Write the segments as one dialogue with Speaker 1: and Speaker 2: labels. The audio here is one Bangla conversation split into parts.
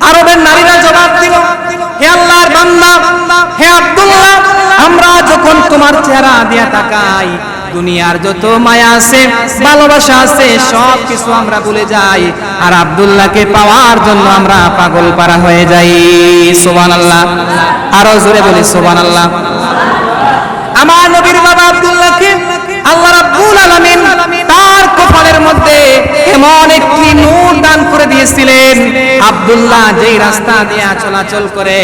Speaker 1: আরবের নারীরা জবাব দিল, হে আল্লাহর বান্দা, হে আব্দুল্লাহ, আমরা যখন তোমার চেহারা দিয়া তাকাই, দুনিয়ার যত মায়া আছে, ভালোবাসা আছে, সব কিছু আমরা ভুলে যাই, আর আব্দুল্লাহকে পাওয়ার জন্য আমরা পাগল পারা হয়ে যাই। সুবহানাল্লাহ, আরো জোরে বলি সুবহানাল্লাহ। আমার নবীর বাবা আব্দুল্লাহকে আল্লাহ রাব্বুল আলামিন তার কপালের মধ্যে এমন একটি নূর দান করে দিয়েছিলেন। আব্দুল্লাহ যেই রাস্তা দিয়ে চলাচল করে,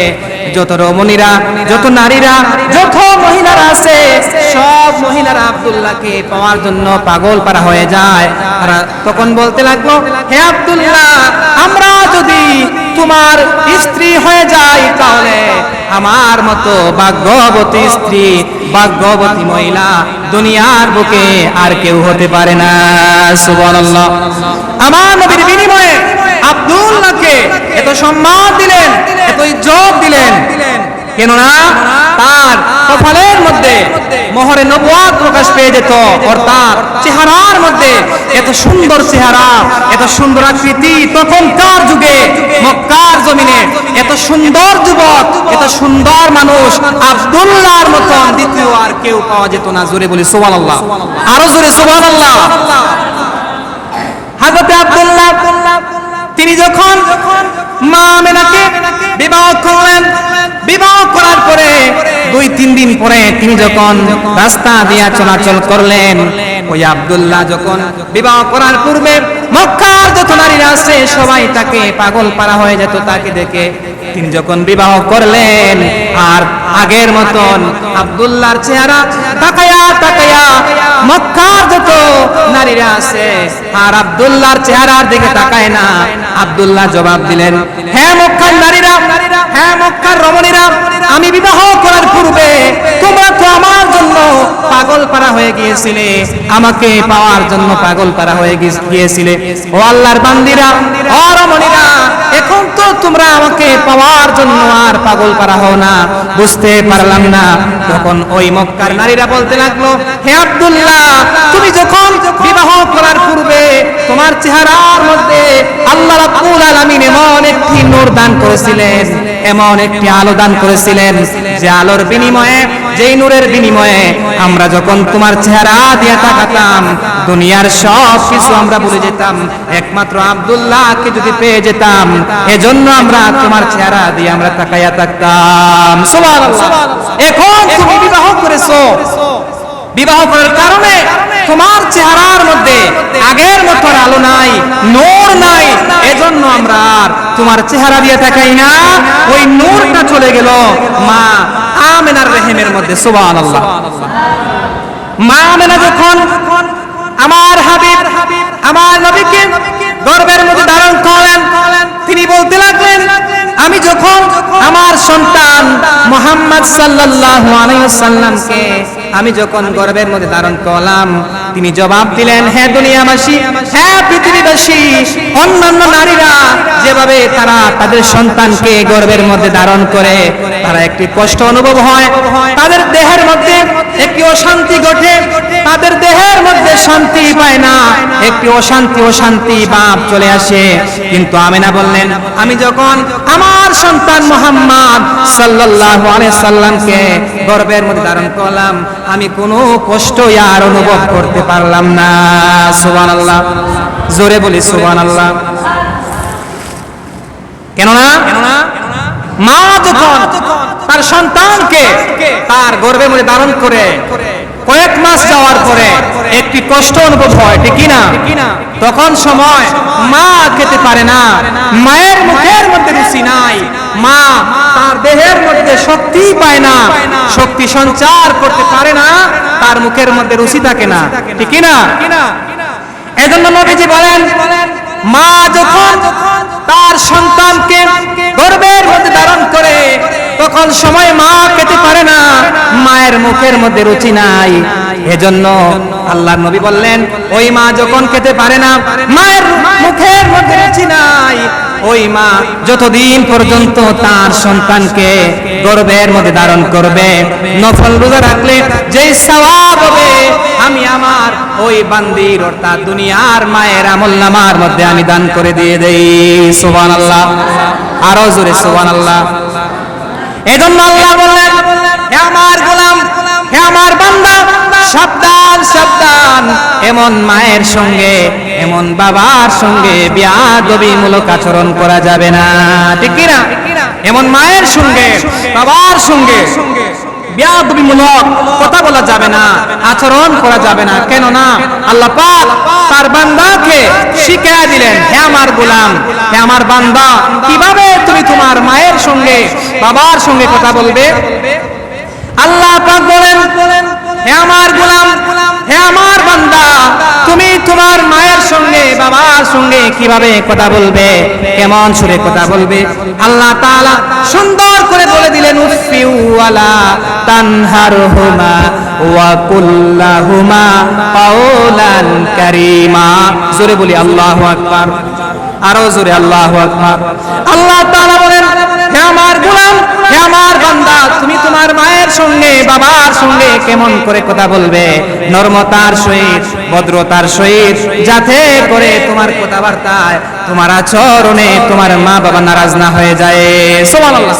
Speaker 1: যত রমণীরা, যত নারীরা, যত মহিলারা আছে, সব মহিলারা আব্দুল্লাহকে পাওয়ার জন্য পাগল পারা হয়ে যায়। আর তখন বলতে লাগলো, হে আব্দুল্লাহ, আমরা যদি তোমার স্ত্রী হয়ে যাই, তাহলে আমার মতো ভাগ্যবতী স্ত্রী, ভাগ্যবতী মহিলা দুনিয়ার বুকে আর কেউ হতে পারে না। সুবহানাল্লাহ। আমার নবীর বিনিময়ে আব্দুল্লাহকে এত সম্মান দিলেন, এত ইজ্জত দিলেন, কেননা তার কপালের মধ্যে মোহরে নবুয়ত প্রকাশ পেয়ে যেত, অর্থাৎ চেহারার মধ্যে এত সুন্দর চেহারা, এত সুন্দর আকৃতি, তখনকার যুগে মক্কার জমিনে এত সুন্দর যুবক, এত সুন্দর মানুষ আব্দুল্লাহর মতন দ্বিতীয় আর কেউ পাওয়া যেত না। জোরে বলি সুবহানাল্লাহ, আরো জোরে সুবহানাল্লাহ। হযরত আব্দুল্লাহ তিনি যখন মা আমেনাকে বিবাহ করলেন, বিবাহ করার পরে 2-3 দিন পরে তিনি যখন রাস্তা দিয়ে চলাচল করলেন, ওই আব্দুল্লাহ যখন বিবাহ করার পূর্বে মক্কার যত নারীরা আছে সবাই তাকে পাগল পারা হয়ে যেত তাকে দেখে। তিনি যখন বিবাহ করলেন, আর আগের মতন আব্দুল্লাহর চেহারা তাকায়া তাকায়া মক্কার যত নারীরা আছে আর আব্দুল্লাহর চেহারার দিকে তাকায় না। আব্দুল্লাহ জবাব দিলেন, হে মক্কার নারীরা, হে মক্কার রমণীরা, আমি বিবাহ করার পূর্বে তোমরা তো আমার জন্য পাগল পারা হয়ে গিয়েছিলে, আমাকে পাওয়ার জন্য পাগল পারা হয়ে গিয়েছিলে। ও আল্লাহর বান্দীরা, ও রমণীরা, এখন তো তোমরা আমাকে পাওয়ার জন্য আর পাগল পারা হও না, বুঝতে পারলাম না। তখন ওই মক্কার নারীরা বলতে লাগলো, হে আব্দুল্লাহ, তুমি যখন বিবাহ করার পূর্বে তোমার চেহারার মধ্যে আল্লাহ রাব্বুল আলামিন এমন একটি নূর দান করেছিলেন, এমন একটি আলো দান করেছিলেন, যে আলোর বিনিময়ে, যেই নূরের বিনিময়ে আমরা যখন তোমার চেহারা দিয়ে তাকাতাম, দুনিয়ার সব কিছু আমরা ভুলে যেতাম, একমাত্র আব্দুল্লাহকে যদি পেয়ে যেতাম, এজন্য আমরা তোমার চেহারা দিয়ে আমরা তাকায়া থাকতাম। সুবহানাল্লাহ। এখন তুমি বিবাহ করেছো, বিবাহ করার কারণে তোমার চেহারার মধ্যে আগের মতো আলো নাই, নূর নাই, এজন্য আমরা আর তোমার চেহারা দিয়ে তাকাই না, ওই নূরটা চলে গেল মা আমেনার রহিমের মধ্যে। সুবহানাল্লাহ। মা আমেনা যখন আমার হাবিব, আমার নবীকে গর্ভের মধ্যে ধারণ করলেন, তিনি বলতে লাগলেন, আমি যখন আমার সন্তান মুহাম্মদ সাল্লাল্লাহু আলাইহি ওয়াসাল্লামকে আমি যখন গর্ভের মধ্যে ধারণ করলাম, তিনি জবাব দিলেন, হে দুনিয়াবাসী, হে পৃথিবীবাসী, অন্যান্য নারীরা যেভাবে তারা তাদের সন্তানকে গর্ভের মধ্যে ধারণ করে তারা একটি কষ্ট অনুভব হয়, তাদের দেহের মধ্যে একটি অশান্তি ঘটে, তাদের দেহের মধ্যে শান্তি পায় না, একটি অশান্তি ভাব চলে আসে। কিন্তু আমেনা বললেন, আমি যখন আমার সন্তান মুহাম্মদ সাল্লাল্লাহু আলাইহি সাল্লামকে গর্ভের মধ্যে ধারণ করলাম, আমি কোনো কষ্ট আর অনুভব করতে পারলাম না। সুবহানাল্লাহ, জোরে বলি সুবহানাল্লাহ। কেননা মা যখন তার সন্তানকে তার গর্ভের মধ্যে ধারণ করে কয়েক মাস যাওয়ার পরে একটি কষ্ট অনুভব হয়, ঠিক কিনা? তখন সময় মা খেতে পারে না, মায়ের মুখের মধ্যে রুচি নাই, মা তার দেহের মধ্যে শক্তি পায় না, শক্তি সঞ্চার করতে পারে না, তার মুখের মধ্যে রুচি থাকে না, ঠিক কিনা? এজন্য নবীজি বলেন, মা যখন তার সন্তানকে গর্ভের মধ্যে ধারণ করে তখন সময় মা খেতে পারে না, মায়ের মুখের মধ্যে রুচি নাই। এজন্য আল্লাহর নবী বললেন, ওই মা যখন খেতে পারে না, মায়ের মুখের মধ্যে রুচি নাই, ওই মা যতদিন পর্যন্ত তার সন্তানকে গর্ভের মধ্যে ধারণ করবে, নফল রোজা রাখলে যেই সওয়াব হবে আমি আমার ওই বান্দির অর্থাৎ দুনিয়ার মায়ের আমলনামার মধ্যে আমি দান করে দিয়ে দেই। সুবহানাল্লাহ। আরো জোরে সুবহানাল্লাহ। এজন্য আল্লাহ বললেন, হে আমার গোলাম, হে আমার বান্দা, সাবধান সাবধান, এমন মায়ের সঙ্গে, এমন বাবার সঙ্গে বেয়াদবিমূলক আচরণ করা যাবে না। ঠিক কি না? এমন মায়ের সঙ্গে, বাবার সঙ্গে বেয়াদবিমূলক কথা বলা যাবে না, আচরণ করা যাবে না। কেন না? আল্লাহ পাক তার বান্দাকে শিখিয়ে দিলেন, হে আমার গোলাম, হে আমার বান্দা, কিভাবে তুমি তোমার মায়ের সঙ্গে, বাবার সঙ্গে কথা বলবে। আল্লাহ পাক বলেন, হে আমার গোলাম, হে আমার বান্দা, তুমি তোমার মায়ের সঙ্গে, বাবার সঙ্গে কিভাবে কথা বলবে, কেমন সুরে কথা বলবে। আল্লাহ তাআলা সুন্দর করে বলে দিলেন, উফি ওয়ালা তানহারহুমা ওয়া কুল্লাহুমা কাওলান কারীমা। জোরে বলি আল্লাহু আকবার, আরো জোরে আল্লাহু আকবার। আল্লাহ তাআলা বলেন, হে আমার গোলাম, হে আমার বান্দা, তুমি তোমার মায়ের সঙ্গে, বাবার সঙ্গে কেমন করে কথা বলবে, নরমতার সহিত, ভদ্রতার সহিত, যাতে করে তোমার কথাবার্তায়, তোমার আচরণে তোমার মা বাবা নারাজ না হয়ে যায়। সুবহানাল্লাহ।